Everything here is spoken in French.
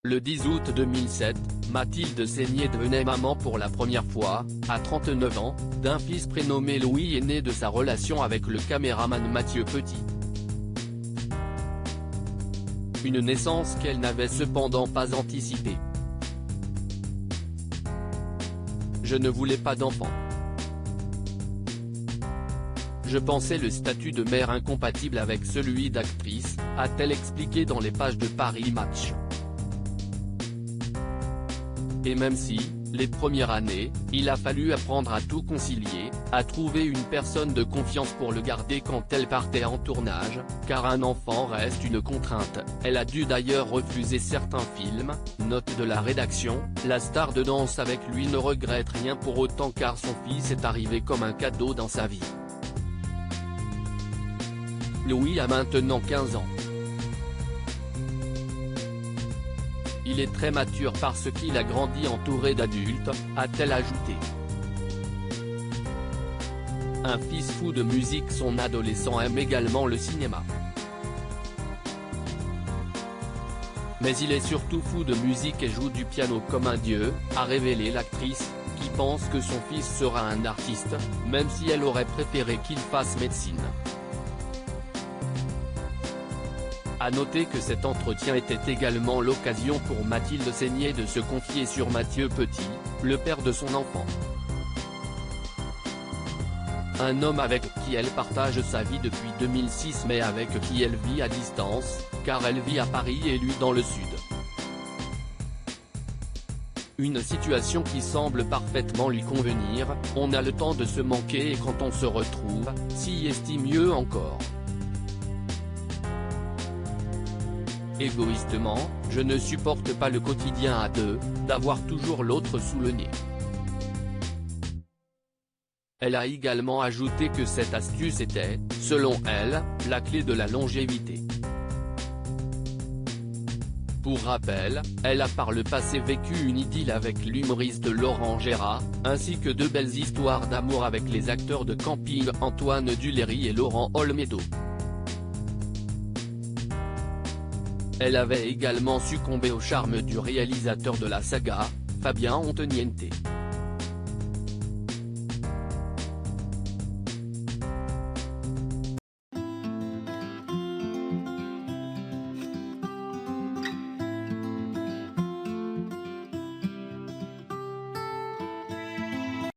Le 10 août 2007, Mathilde Seigné devenait maman pour la première fois, à 39 ans, d'un fils prénommé Louis né de sa relation avec le caméraman Mathieu Petit. Une naissance qu'elle n'avait cependant pas anticipée. Je ne voulais pas d'enfant. Je pensais le statut de mère incompatible avec celui d'actrice, a-t-elle expliqué dans les pages de Paris Match. Et même si, les premières années, il a fallu apprendre à tout concilier, à trouver une personne de confiance pour le garder quand elle partait en tournage, car un enfant reste une contrainte, elle a dû d'ailleurs refuser certains films, note de la rédaction, la star de Danse avec lui ne regrette rien pour autant car son fils est arrivé comme un cadeau dans sa vie. Louis a maintenant 15 ans. Il est très mature parce qu'il a grandi entouré d'adultes, a-t-elle ajouté. Un fils fou de musique, son adolescent aime également le cinéma. Mais il est surtout fou de musique et joue du piano comme un dieu, a révélé l'actrice, qui pense que son fils sera un artiste, même si elle aurait préféré qu'il fasse médecine. A noter que cet entretien était également l'occasion pour Mathilde Seigné de se confier sur Mathieu Petit, le père de son enfant. Un homme avec qui elle partage sa vie depuis 2006 mais avec qui elle vit à distance, car elle vit à Paris et lui dans le sud. Une situation qui semble parfaitement lui convenir, on a le temps de se manquer et quand on se retrouve, s'y estime mieux encore. Égoïstement, je ne supporte pas le quotidien à deux, d'avoir toujours l'autre sous le nez. Elle a également ajouté que cette astuce était, selon elle, la clé de la longévité. Pour rappel, elle a par le passé vécu une idylle avec l'humoriste Laurent Gérard, ainsi que de belles histoires d'amour avec les acteurs de camping Antoine Duléry et Laurent Olmedo. Elle avait également succombé au charme du réalisateur de la saga, Fabien Antoniente.